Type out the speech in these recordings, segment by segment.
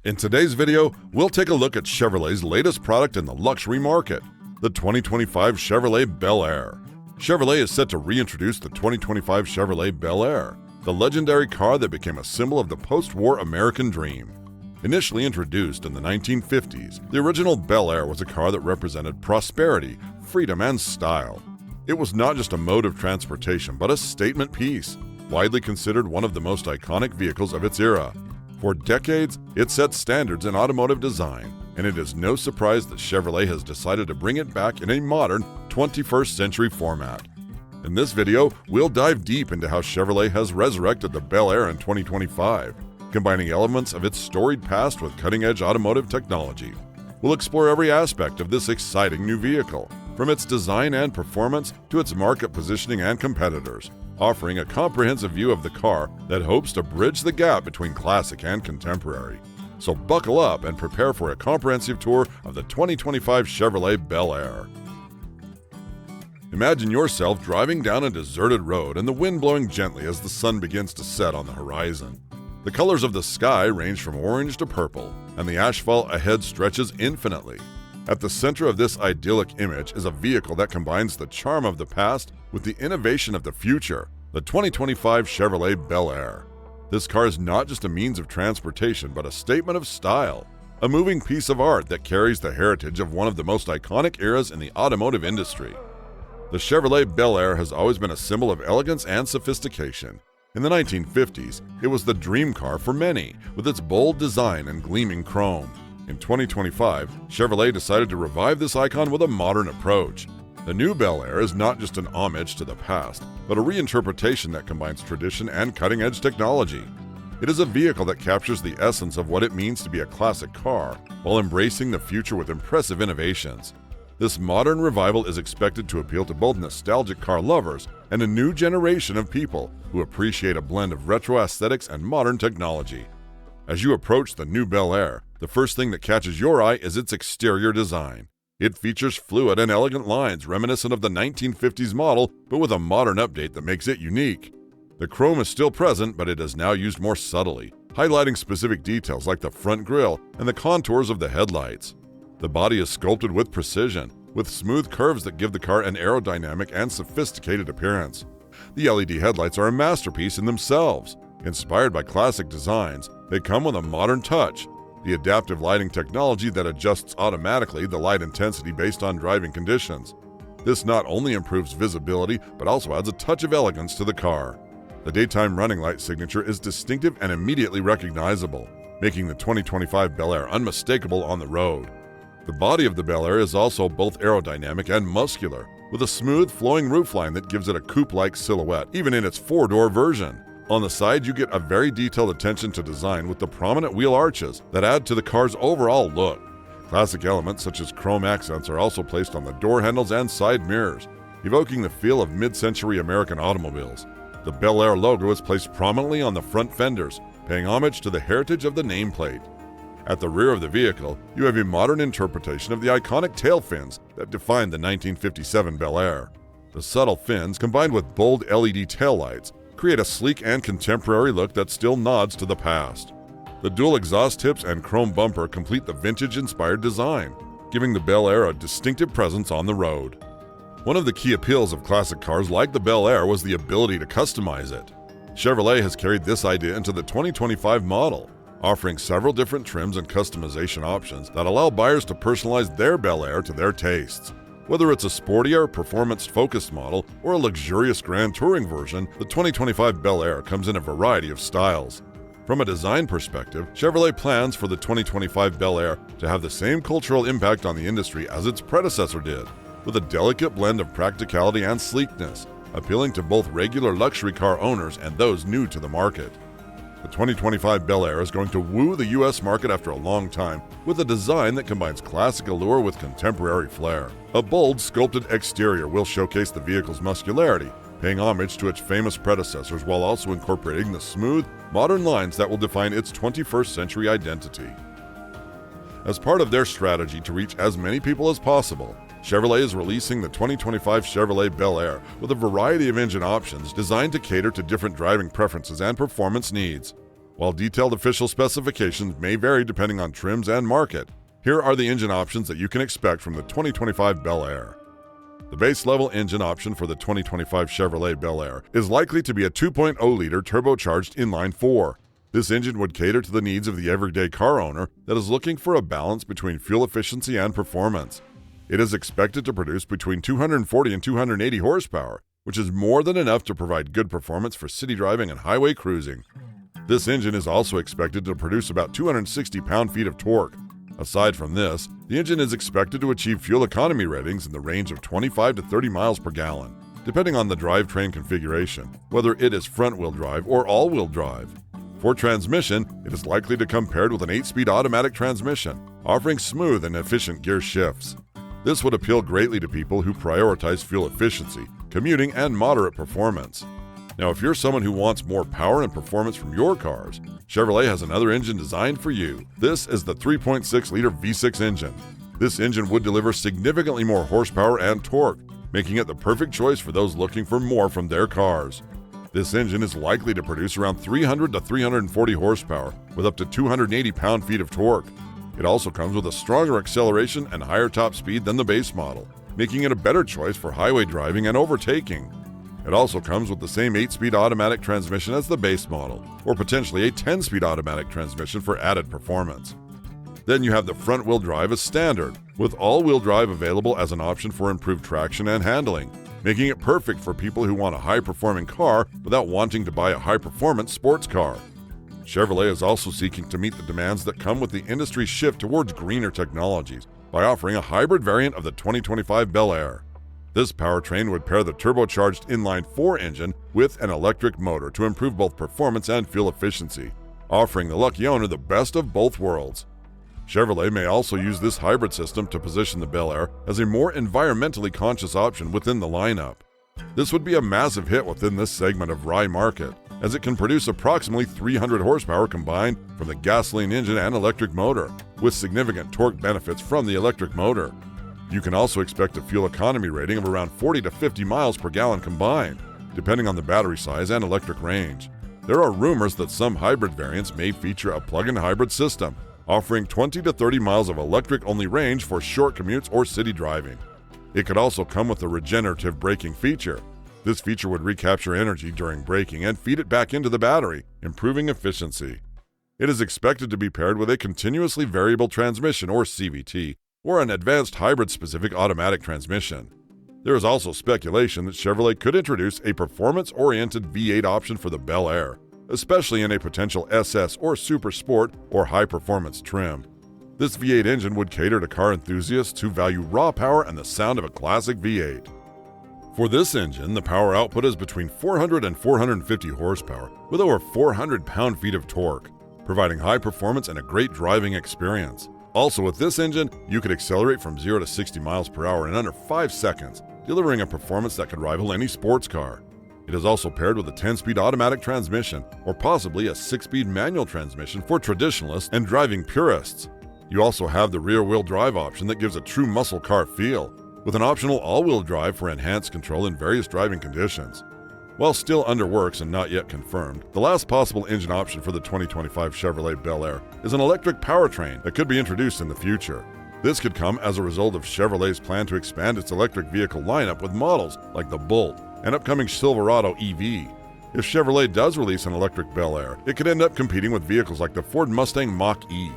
In today's video, we'll take a look at Chevrolet's latest product in the luxury market, the 2025 Chevrolet Bel Air. Chevrolet is set to reintroduce the 2025 Chevrolet Bel Air, the legendary car that became a symbol of the post-war American dream. Initially introduced in the 1950s, the original Bel Air was a car that represented prosperity, freedom, and style. It was not just a mode of transportation, but a statement piece, widely considered one of the most iconic vehicles of its era. For decades, it set standards in automotive design, and it is no surprise that Chevrolet has decided to bring it back in a modern, 21st century format. In this video, we'll dive deep into how Chevrolet has resurrected the Bel Air in 2025, combining elements of its storied past with cutting-edge automotive technology. We'll explore every aspect of this exciting new vehicle, from its design and performance to its market positioning and competitors, offering a comprehensive view of the car that hopes to bridge the gap between classic and contemporary. So buckle up and prepare for a comprehensive tour of the 2025 Chevrolet Bel Air. Imagine yourself driving down a deserted road and the wind blowing gently as the sun begins to set on the horizon. The colors of the sky range from orange to purple, and the asphalt ahead stretches infinitely. At the center of this idyllic image is a vehicle that combines the charm of the past with the innovation of the future, the 2025 Chevrolet Bel Air. This car is not just a means of transportation, but a statement of style, a moving piece of art that carries the heritage of one of the most iconic eras in the automotive industry. The Chevrolet Bel Air has always been a symbol of elegance and sophistication. In the 1950s, it was the dream car for many, with its bold design and gleaming chrome. In 2025, Chevrolet decided to revive this icon with a modern approach. The new Bel Air is not just an homage to the past, but a reinterpretation that combines tradition and cutting-edge technology. It is a vehicle that captures the essence of what it means to be a classic car, while embracing the future with impressive innovations. This modern revival is expected to appeal to both nostalgic car lovers and a new generation of people who appreciate a blend of retro aesthetics and modern technology. As you approach the new Bel Air, the first thing that catches your eye is its exterior design. It features fluid and elegant lines reminiscent of the 1950s model, but with a modern update that makes it unique. The chrome is still present, but it is now used more subtly, highlighting specific details like the front grille and the contours of the headlights. The body is sculpted with precision, with smooth curves that give the car an aerodynamic and sophisticated appearance. The LED headlights are a masterpiece in themselves. Inspired by classic designs, they come with a modern touch, the adaptive lighting technology that adjusts automatically the light intensity based on driving conditions. This not only improves visibility, but also adds a touch of elegance to the car. The daytime running light signature is distinctive and immediately recognizable, making the 2025 Bel Air unmistakable on the road. The body of the Bel Air is also both aerodynamic and muscular, with a smooth, flowing roofline that gives it a coupe-like silhouette, even in its four-door version. On the side, you get a very detailed attention to design with the prominent wheel arches that add to the car's overall look. Classic elements such as chrome accents are also placed on the door handles and side mirrors, evoking the feel of mid-century American automobiles. The Bel Air logo is placed prominently on the front fenders, paying homage to the heritage of the nameplate. At the rear of the vehicle, you have a modern interpretation of the iconic tailfins that defined the 1957 Bel Air. The subtle fins, combined with bold LED taillights, create a sleek and contemporary look that still nods to the past. The dual exhaust tips and chrome bumper complete the vintage-inspired design, giving the Bel Air a distinctive presence on the road. One of the key appeals of classic cars like the Bel Air was the ability to customize it. Chevrolet has carried this idea into the 2025 model, offering several different trims and customization options that allow buyers to personalize their Bel Air to their tastes. Whether it's a sportier, performance-focused model or a luxurious grand touring version, the 2025 Bel Air comes in a variety of styles. From a design perspective, Chevrolet plans for the 2025 Bel Air to have the same cultural impact on the industry as its predecessor did, with a delicate blend of practicality and sleekness, appealing to both regular luxury car owners and those new to the market. The 2025 Bel Air is going to woo the U.S. market after a long time with a design that combines classic allure with contemporary flair. A bold, sculpted exterior will showcase the vehicle's muscularity, paying homage to its famous predecessors while also incorporating the smooth, modern lines that will define its 21st century identity. As part of their strategy to reach as many people as possible, Chevrolet is releasing the 2025 Chevrolet Bel Air with a variety of engine options designed to cater to different driving preferences and performance needs. While detailed official specifications may vary depending on trims and market, here are the engine options that you can expect from the 2025 Bel Air. The base-level engine option for the 2025 Chevrolet Bel Air is likely to be a 2.0-liter turbocharged inline-4. This engine would cater to the needs of the everyday car owner that is looking for a balance between fuel efficiency and performance. It is expected to produce between 240 and 280 horsepower, which is more than enough to provide good performance for city driving and highway cruising. This engine is also expected to produce about 260 pound-feet of torque. Aside from this, the engine is expected to achieve fuel economy ratings in the range of 25 to 30 miles per gallon, depending on the drivetrain configuration, whether it is front-wheel drive or all-wheel drive. For transmission, it is likely to come paired with an 8-speed automatic transmission, offering smooth and efficient gear shifts. This would appeal greatly to people who prioritize fuel efficiency, commuting, and moderate performance. Now, if you're someone who wants more power and performance from your cars, Chevrolet has another engine designed for you. This is the 3.6-liter V6 engine. This engine would deliver significantly more horsepower and torque, making it the perfect choice for those looking for more from their cars. This engine is likely to produce around 300 to 340 horsepower with up to 280 pound-feet of torque. It also comes with a stronger acceleration and higher top speed than the base model, making it a better choice for highway driving and overtaking. It also comes with the same 8-speed automatic transmission as the base model, or potentially a 10-speed automatic transmission for added performance. Then you have the front-wheel drive as standard, with all-wheel drive available as an option for improved traction and handling, making it perfect for people who want a high-performing car without wanting to buy a high-performance sports car. Chevrolet is also seeking to meet the demands that come with the industry's shift towards greener technologies by offering a hybrid variant of the 2025 Bel Air. This powertrain would pair the turbocharged inline-4 engine with an electric motor to improve both performance and fuel efficiency, offering the lucky owner the best of both worlds. Chevrolet may also use this hybrid system to position the Bel Air as a more environmentally conscious option within the lineup. This would be a massive hit within this segment of rye market, as it can produce approximately 300 horsepower combined from the gasoline engine and electric motor, with significant torque benefits from the electric motor. You can also expect a fuel economy rating of around 40 to 50 miles per gallon combined, depending on the battery size and electric range. There are rumors that some hybrid variants may feature a plug-in hybrid system, offering 20 to 30 miles of electric-only range for short commutes or city driving. It could also come with a regenerative braking feature. This feature would recapture energy during braking and feed it back into the battery, improving efficiency. It is expected to be paired with a continuously variable transmission or CVT, or an advanced hybrid-specific automatic transmission. There is also speculation that Chevrolet could introduce a performance-oriented V8 option for the Bel Air, especially in a potential SS or Super Sport or high-performance trim. This V8 engine would cater to car enthusiasts who value raw power and the sound of a classic V8. For this engine, the power output is between 400 and 450 horsepower with over 400 pound-feet of torque, providing high performance and a great driving experience. Also, with this engine, you could accelerate from 0 to 60 miles per hour in under 5 seconds, delivering a performance that could rival any sports car. It is also paired with a 10-speed automatic transmission, or possibly a 6-speed manual transmission for traditionalists and driving purists. You also have the rear-wheel drive option that gives a true muscle car feel, with an optional all-wheel drive for enhanced control in various driving conditions. While still under works and not yet confirmed, the last possible engine option for the 2025 Chevrolet Bel Air is an electric powertrain that could be introduced in the future. This could come as a result of Chevrolet's plan to expand its electric vehicle lineup with models like the Bolt and upcoming Silverado EV. If Chevrolet does release an electric Bel Air, it could end up competing with vehicles like the Ford Mustang Mach-E.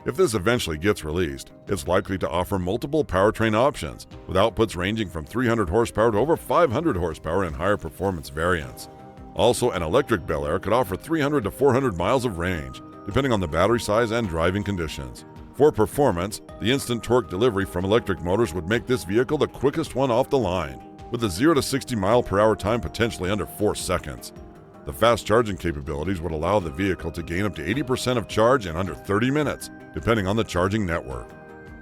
If this eventually gets released, it's likely to offer multiple powertrain options, with outputs ranging from 300 horsepower to over 500 horsepower in higher performance variants. Also, an electric Bel Air could offer 300 to 400 miles of range, depending on the battery size and driving conditions. For performance, the instant torque delivery from electric motors would make this vehicle the quickest one off the line, with a 0 to 60 mile per hour time potentially under 4 seconds. The fast charging capabilities would allow the vehicle to gain up to 80% of charge in under 30 minutes, depending on the charging network.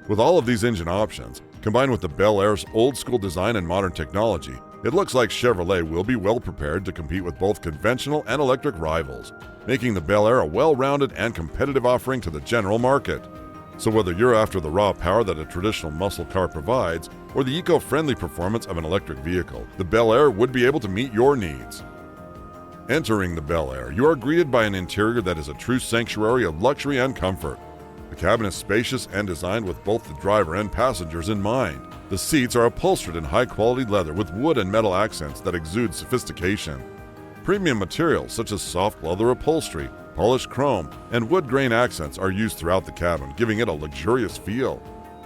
With all of these engine options, combined with the Bel Air's old-school design and modern technology, it looks like Chevrolet will be well prepared to compete with both conventional and electric rivals, making the Bel Air a well-rounded and competitive offering to the general market. So whether you're after the raw power that a traditional muscle car provides, or the eco-friendly performance of an electric vehicle, the Bel Air would be able to meet your needs. Entering the Bel Air, you are greeted by an interior that is a true sanctuary of luxury and comfort. The cabin is spacious and designed with both the driver and passengers in mind. The seats are upholstered in high-quality leather with wood and metal accents that exude sophistication. Premium materials such as soft leather upholstery, polished chrome, and wood grain accents are used throughout the cabin, giving it a luxurious feel.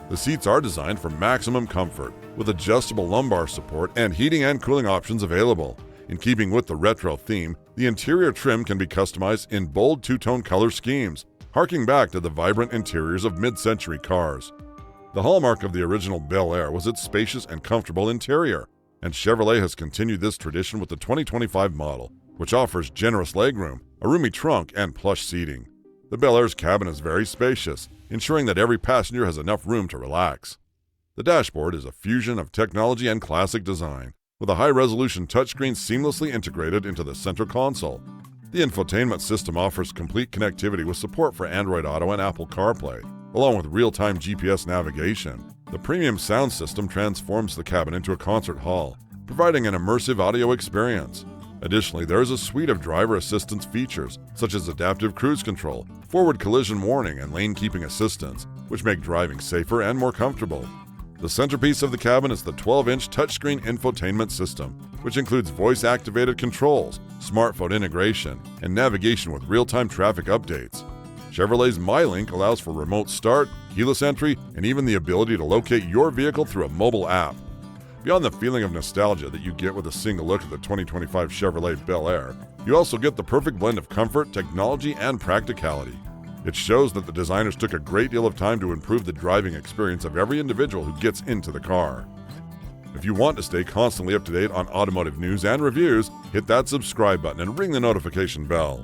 The seats are designed for maximum comfort, with adjustable lumbar support and heating and cooling options available. In keeping with the retro theme, the interior trim can be customized in bold two-tone color schemes, harking back to the vibrant interiors of mid-century cars. The hallmark of the original Bel Air was its spacious and comfortable interior, and Chevrolet has continued this tradition with the 2025 model, which offers generous legroom, a roomy trunk, and plush seating. The Bel Air's cabin is very spacious, ensuring that every passenger has enough room to relax. The dashboard is a fusion of technology and classic design, with a high-resolution touchscreen seamlessly integrated into the center console. The infotainment system offers complete connectivity with support for Android Auto and Apple CarPlay, along with real-time GPS navigation. The premium sound system transforms the cabin into a concert hall, providing an immersive audio experience. Additionally, there is a suite of driver assistance features, such as adaptive cruise control, forward collision warning, and lane keeping assistance, which make driving safer and more comfortable. The centerpiece of the cabin is the 12-inch touchscreen infotainment system, which includes voice-activated controls, smartphone integration, and navigation with real-time traffic updates. Chevrolet's MyLink allows for remote start, keyless entry, and even the ability to locate your vehicle through a mobile app. Beyond the feeling of nostalgia that you get with a single look at the 2025 Chevrolet Bel Air, you also get the perfect blend of comfort, technology, and practicality. It shows that the designers took a great deal of time to improve the driving experience of every individual who gets into the car. If you want to stay constantly up to date on automotive news and reviews, hit that subscribe button and ring the notification bell.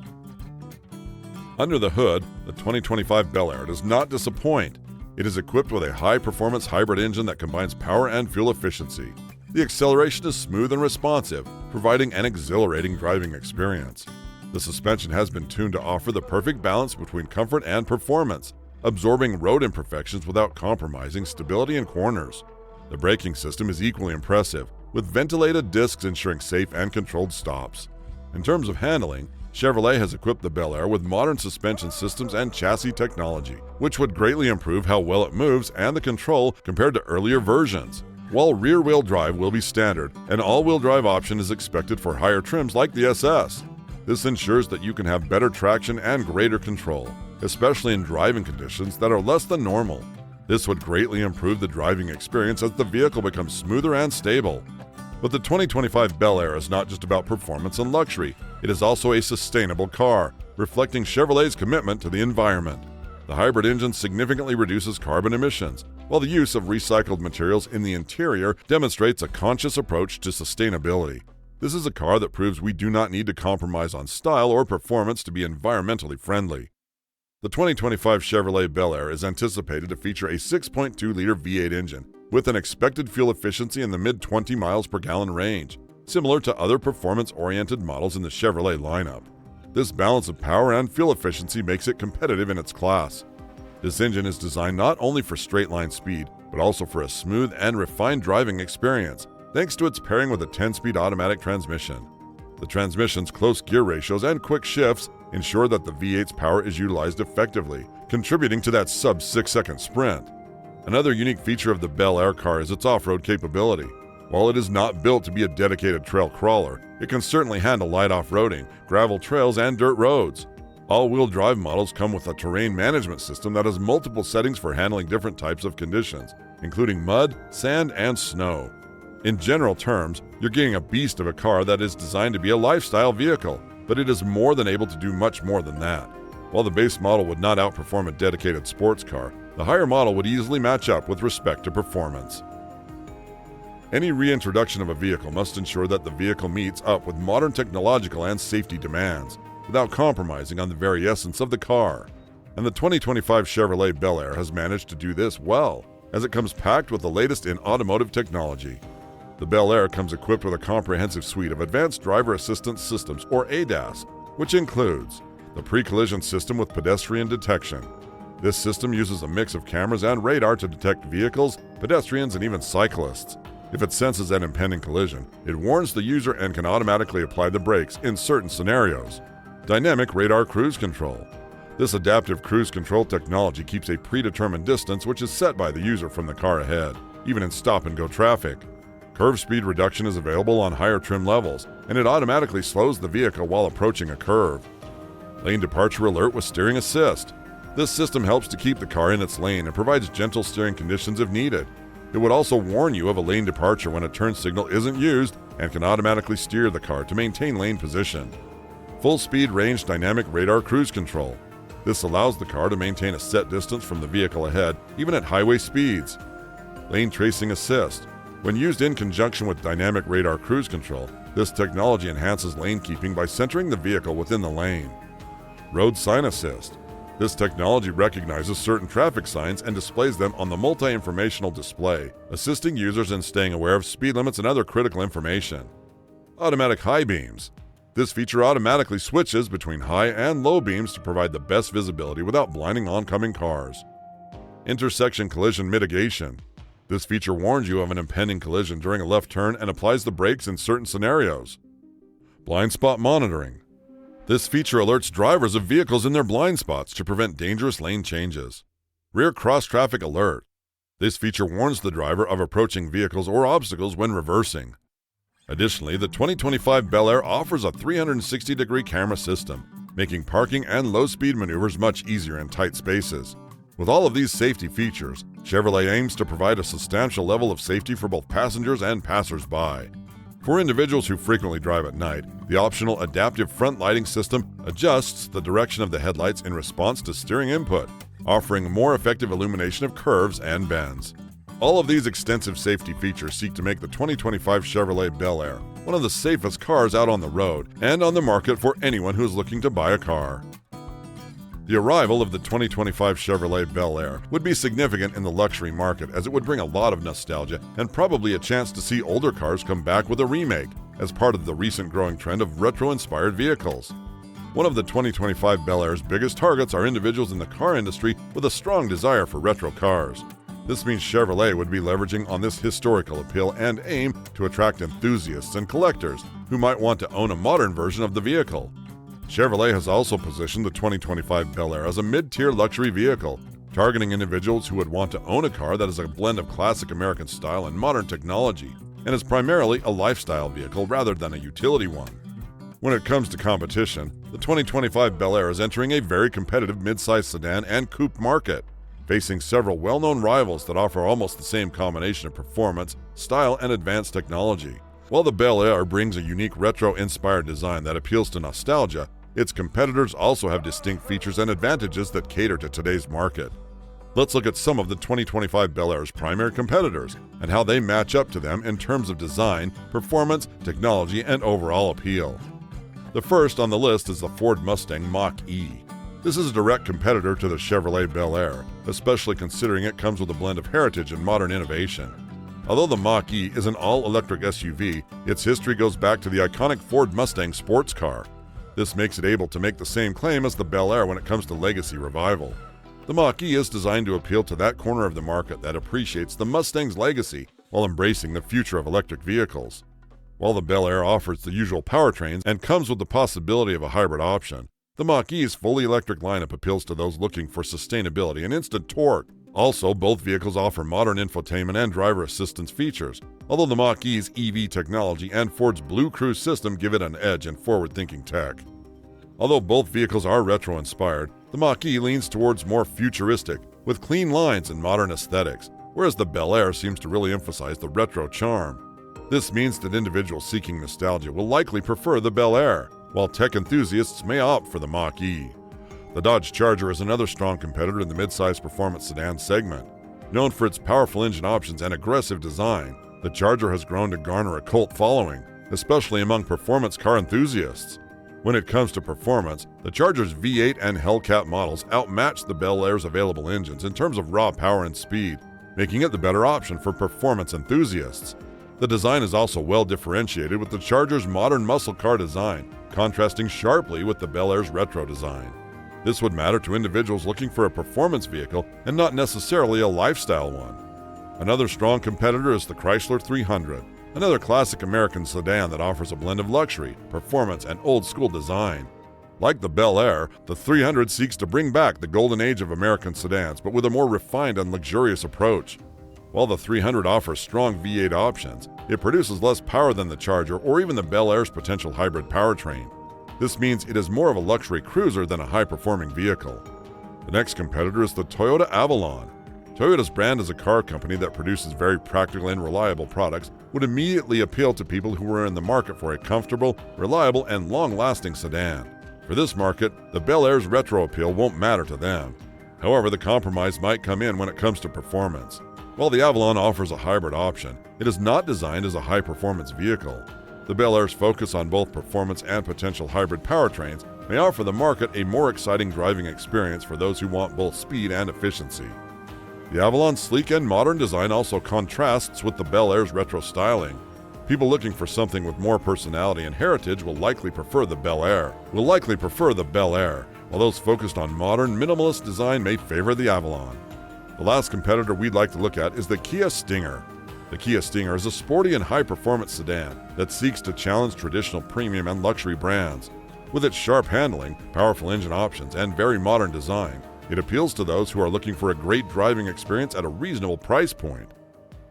Under the hood, the 2025 Bel Air does not disappoint. It is equipped with a high-performance hybrid engine that combines power and fuel efficiency. The acceleration is smooth and responsive, providing an exhilarating driving experience. The suspension has been tuned to offer the perfect balance between comfort and performance, absorbing road imperfections without compromising stability in corners. The braking system is equally impressive, with ventilated discs ensuring safe and controlled stops. In terms of handling, Chevrolet has equipped the Bel Air with modern suspension systems and chassis technology, which would greatly improve how well it moves and the control compared to earlier versions. While rear-wheel drive will be standard, an all-wheel drive option is expected for higher trims like the SS. This ensures that you can have better traction and greater control, especially in driving conditions that are less than normal. This would greatly improve the driving experience as the vehicle becomes smoother and stable. But the 2025 Bel Air is not just about performance and luxury, it is also a sustainable car, reflecting Chevrolet's commitment to the environment. The hybrid engine significantly reduces carbon emissions, while the use of recycled materials in the interior demonstrates a conscious approach to sustainability. This is a car that proves we do not need to compromise on style or performance to be environmentally friendly. The 2025 Chevrolet Bel Air is anticipated to feature a 6.2-liter V8 engine with an expected fuel efficiency in the mid-20 miles per gallon range, similar to other performance-oriented models in the Chevrolet lineup. This balance of power and fuel efficiency makes it competitive in its class. This engine is designed not only for straight-line speed, but also for a smooth and refined driving experience, thanks to its pairing with a 10-speed automatic transmission. The transmission's close gear ratios and quick shifts ensure that the V8's power is utilized effectively, contributing to that sub-6-second sprint. Another unique feature of the Bel Air car is its off-road capability. While it is not built to be a dedicated trail crawler, it can certainly handle light off-roading, gravel trails, and dirt roads. All-wheel drive models come with a terrain management system that has multiple settings for handling different types of conditions, including mud, sand, and snow. In general terms, you're getting a beast of a car that is designed to be a lifestyle vehicle, but it is more than able to do much more than that. While the base model would not outperform a dedicated sports car, the higher model would easily match up with respect to performance. Any reintroduction of a vehicle must ensure that the vehicle meets up with modern technological and safety demands, without compromising on the very essence of the car. And the 2025 Chevrolet Bel Air has managed to do this well, as it comes packed with the latest in automotive technology. The Bel Air comes equipped with a comprehensive suite of advanced driver assistance systems, or ADAS, which includes the pre-collision system with pedestrian detection. This system uses a mix of cameras and radar to detect vehicles, pedestrians, and even cyclists. If it senses an impending collision, it warns the user and can automatically apply the brakes in certain scenarios. Dynamic radar cruise control. This adaptive cruise control technology keeps a predetermined distance which is set by the user from the car ahead, even in stop-and-go traffic. Curve speed reduction is available on higher trim levels, and it automatically slows the vehicle while approaching a curve. Lane departure alert with steering assist. This system helps to keep the car in its lane and provides gentle steering conditions if needed. It would also warn you of a lane departure when a turn signal isn't used and can automatically steer the car to maintain lane position. Full speed range dynamic radar cruise control. This allows the car to maintain a set distance from the vehicle ahead, even at highway speeds. Lane tracing assist. When used in conjunction with dynamic radar cruise control, this technology enhances lane keeping by centering the vehicle within the lane. Road sign assist. This technology recognizes certain traffic signs and displays them on the multi-informational display, assisting users in staying aware of speed limits and other critical information. Automatic high beams. This feature automatically switches between high and low beams to provide the best visibility without blinding oncoming cars. Intersection collision mitigation. This feature warns you of an impending collision during a left turn and applies the brakes in certain scenarios. Blind spot monitoring. This feature alerts drivers of vehicles in their blind spots to prevent dangerous lane changes. Rear cross-traffic alert. This feature warns the driver of approaching vehicles or obstacles when reversing. Additionally, the 2025 Bel Air offers a 360-degree camera system, making parking and low-speed maneuvers much easier in tight spaces. With all of these safety features, Chevrolet aims to provide a substantial level of safety for both passengers and passers-by. For individuals who frequently drive at night, the optional adaptive front lighting system adjusts the direction of the headlights in response to steering input, offering more effective illumination of curves and bends. All of these extensive safety features seek to make the 2025 Chevrolet Bel Air one of the safest cars out on the road and on the market for anyone who is looking to buy a car. The arrival of the 2025 Chevrolet Bel Air would be significant in the luxury market as it would bring a lot of nostalgia and probably a chance to see older cars come back with a remake as part of the recent growing trend of retro-inspired vehicles. One of the 2025 Bel Air's biggest targets are individuals in the car industry with a strong desire for retro cars. This means Chevrolet would be leveraging on this historical appeal and aim to attract enthusiasts and collectors who might want to own a modern version of the vehicle. Chevrolet has also positioned the 2025 Bel Air as a mid-tier luxury vehicle, targeting individuals who would want to own a car that is a blend of classic American style and modern technology, and is primarily a lifestyle vehicle rather than a utility one. When it comes to competition, the 2025 Bel Air is entering a very competitive midsize sedan and coupe market, facing several well-known rivals that offer almost the same combination of performance, style, and advanced technology. While the Bel Air brings a unique retro-inspired design that appeals to nostalgia, its competitors also have distinct features and advantages that cater to today's market. Let's look at some of the 2025 Bel Air's primary competitors and how they match up to them in terms of design, performance, technology, and overall appeal. The first on the list is the Ford Mustang Mach-E. This is a direct competitor to the Chevrolet Bel Air, especially considering it comes with a blend of heritage and modern innovation. Although the Mach-E is an all-electric SUV, its history goes back to the iconic Ford Mustang sports car. This makes it able to make the same claim as the Bel Air when it comes to legacy revival. The Mach-E is designed to appeal to that corner of the market that appreciates the Mustang's legacy while embracing the future of electric vehicles. While the Bel Air offers the usual powertrains and comes with the possibility of a hybrid option, the Mach-E's fully electric lineup appeals to those looking for sustainability and instant torque. Also, both vehicles offer modern infotainment and driver assistance features, although the Mach-E's EV technology and Ford's Blue Cruise system give it an edge in forward-thinking tech. Although both vehicles are retro-inspired, the Mach-E leans towards more futuristic, with clean lines and modern aesthetics, whereas the Bel Air seems to really emphasize the retro charm. This means that individuals seeking nostalgia will likely prefer the Bel Air, while tech enthusiasts may opt for the Mach-E. The Dodge Charger is another strong competitor in the midsize performance sedan segment. Known for its powerful engine options and aggressive design, the Charger has grown to garner a cult following, especially among performance car enthusiasts. When it comes to performance, the Charger's V8 and Hellcat models outmatch the Bel Air's available engines in terms of raw power and speed, making it the better option for performance enthusiasts. The design is also well differentiated with the Charger's modern muscle car design, contrasting sharply with the Bel Air's retro design. This would matter to individuals looking for a performance vehicle and not necessarily a lifestyle one. Another strong competitor is the Chrysler 300, another classic American sedan that offers a blend of luxury, performance, and old-school design. Like the Bel Air, the 300 seeks to bring back the golden age of American sedans, but with a more refined and luxurious approach. While the 300 offers strong V8 options, it produces less power than the Charger or even the Bel Air's potential hybrid powertrain. This means it is more of a luxury cruiser than a high-performing vehicle. The next competitor is the Toyota Avalon. Toyota's brand as a car company that produces very practical and reliable products would immediately appeal to people who were in the market for a comfortable, reliable, and long-lasting sedan. For this market, the Bel Air's retro appeal won't matter to them. However, the compromise might come in when it comes to performance. While the Avalon offers a hybrid option, it is not designed as a high-performance vehicle. The Bel Air's focus on both performance and potential hybrid powertrains may offer the market a more exciting driving experience for those who want both speed and efficiency. The Avalon's sleek and modern design also contrasts with the Bel Air's retro styling. People looking for something with more personality and heritage will likely prefer the Bel Air, while those focused on modern, minimalist design may favor the Avalon. The last competitor we'd like to look at is the Kia Stinger. The Kia Stinger is a sporty and high-performance sedan that seeks to challenge traditional premium and luxury brands. With its sharp handling, powerful engine options, and very modern design, it appeals to those who are looking for a great driving experience at a reasonable price point.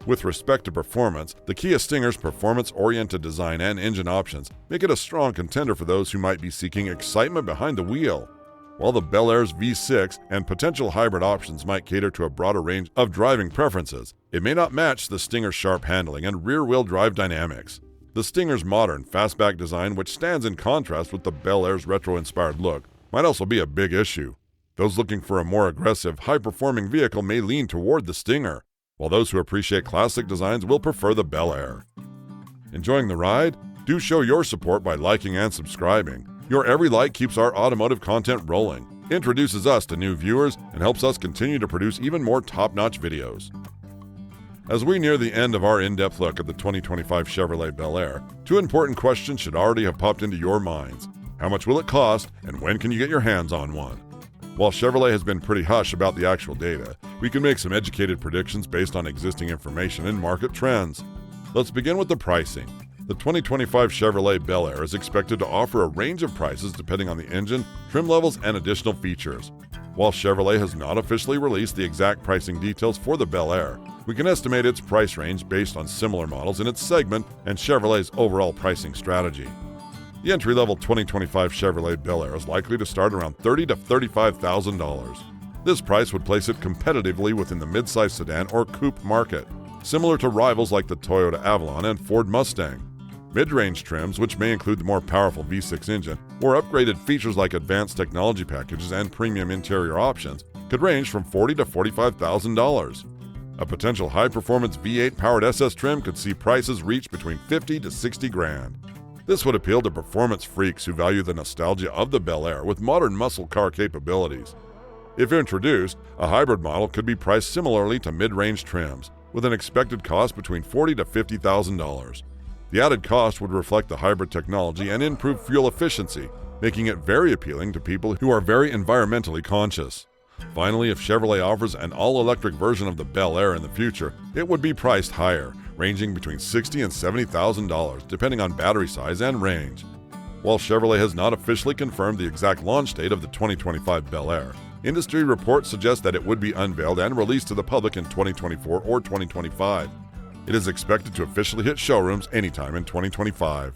With respect to performance, the Kia Stinger's performance-oriented design and engine options make it a strong contender for those who might be seeking excitement behind the wheel. While the Bel Air's V6 and potential hybrid options might cater to a broader range of driving preferences, it may not match the Stinger's sharp handling and rear-wheel drive dynamics. The Stinger's modern, fastback design, which stands in contrast with the Bel Air's retro-inspired look, might also be a big issue. Those looking for a more aggressive, high-performing vehicle may lean toward the Stinger, while those who appreciate classic designs will prefer the Bel Air. Enjoying the ride? Do show your support by liking and subscribing. Your every like keeps our automotive content rolling, introduces us to new viewers, and helps us continue to produce even more top-notch videos. As we near the end of our in-depth look at the 2025 Chevrolet Bel Air, two important questions should already have popped into your minds. How much will it cost, and when can you get your hands on one? While Chevrolet has been pretty hush about the actual data, we can make some educated predictions based on existing information and market trends. Let's begin with the pricing. The 2025 Chevrolet Bel Air is expected to offer a range of prices depending on the engine, trim levels, and additional features. While Chevrolet has not officially released the exact pricing details for the Bel Air, we can estimate its price range based on similar models in its segment and Chevrolet's overall pricing strategy. The entry-level 2025 Chevrolet Bel Air is likely to start around $30,000 to $35,000. This price would place it competitively within the midsize sedan or coupe market, similar to rivals like the Toyota Avalon and Ford Mustang. Mid-range trims, which may include the more powerful V6 engine or upgraded features like advanced technology packages and premium interior options, could range from $40,000 to $45,000. A potential high-performance V8 powered SS trim could see prices reach between $50,000 to $60,000. This would appeal to performance freaks who value the nostalgia of the Bel Air with modern muscle car capabilities. If introduced, a hybrid model could be priced similarly to mid-range trims, with an expected cost between $40,000 to $50,000. The added cost would reflect the hybrid technology and improve fuel efficiency, making it very appealing to people who are very environmentally conscious. Finally, if Chevrolet offers an all-electric version of the Bel Air in the future, it would be priced higher, ranging between $60,000 and $70,000 depending on battery size and range. While Chevrolet has not officially confirmed the exact launch date of the 2025 Bel Air, industry reports suggest that it would be unveiled and released to the public in 2024 or 2025. It is expected to officially hit showrooms anytime in 2025.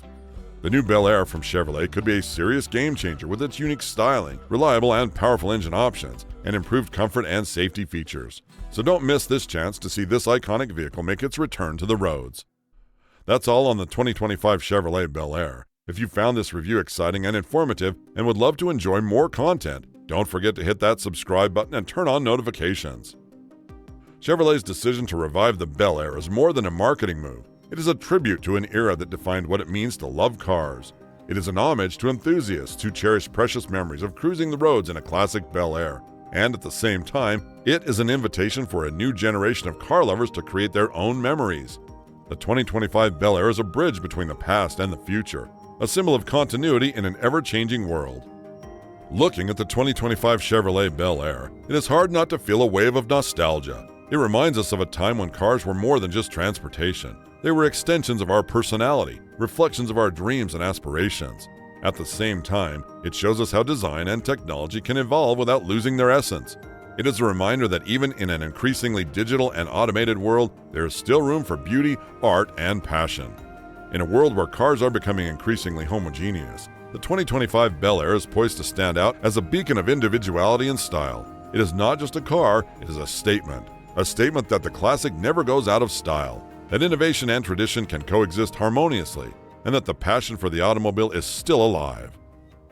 The new Bel Air from Chevrolet could be a serious game-changer with its unique styling, reliable and powerful engine options, and improved comfort and safety features. So don't miss this chance to see this iconic vehicle make its return to the roads. That's all on the 2025 Chevrolet Bel Air. If you found this review exciting and informative and would love to enjoy more content, don't forget to hit that subscribe button and turn on notifications. Chevrolet's decision to revive the Bel Air is more than a marketing move. It is a tribute to an era that defined what it means to love cars. It is an homage to enthusiasts who cherish precious memories of cruising the roads in a classic Bel Air. And at the same time, it is an invitation for a new generation of car lovers to create their own memories. The 2025 Bel Air is a bridge between the past and the future, a symbol of continuity in an ever-changing world. Looking at the 2025 Chevrolet Bel Air, it is hard not to feel a wave of nostalgia. It reminds us of a time when cars were more than just transportation. They were extensions of our personality, reflections of our dreams and aspirations. At the same time, it shows us how design and technology can evolve without losing their essence. It is a reminder that even in an increasingly digital and automated world, there is still room for beauty, art, and passion. In a world where cars are becoming increasingly homogeneous, the 2025 Bel Air is poised to stand out as a beacon of individuality and style. It is not just a car, it is a statement. A statement that the classic never goes out of style, that innovation and tradition can coexist harmoniously, and that the passion for the automobile is still alive.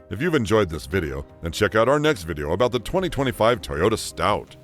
If you've enjoyed this video, then check out our next video about the 2025 Toyota Stout.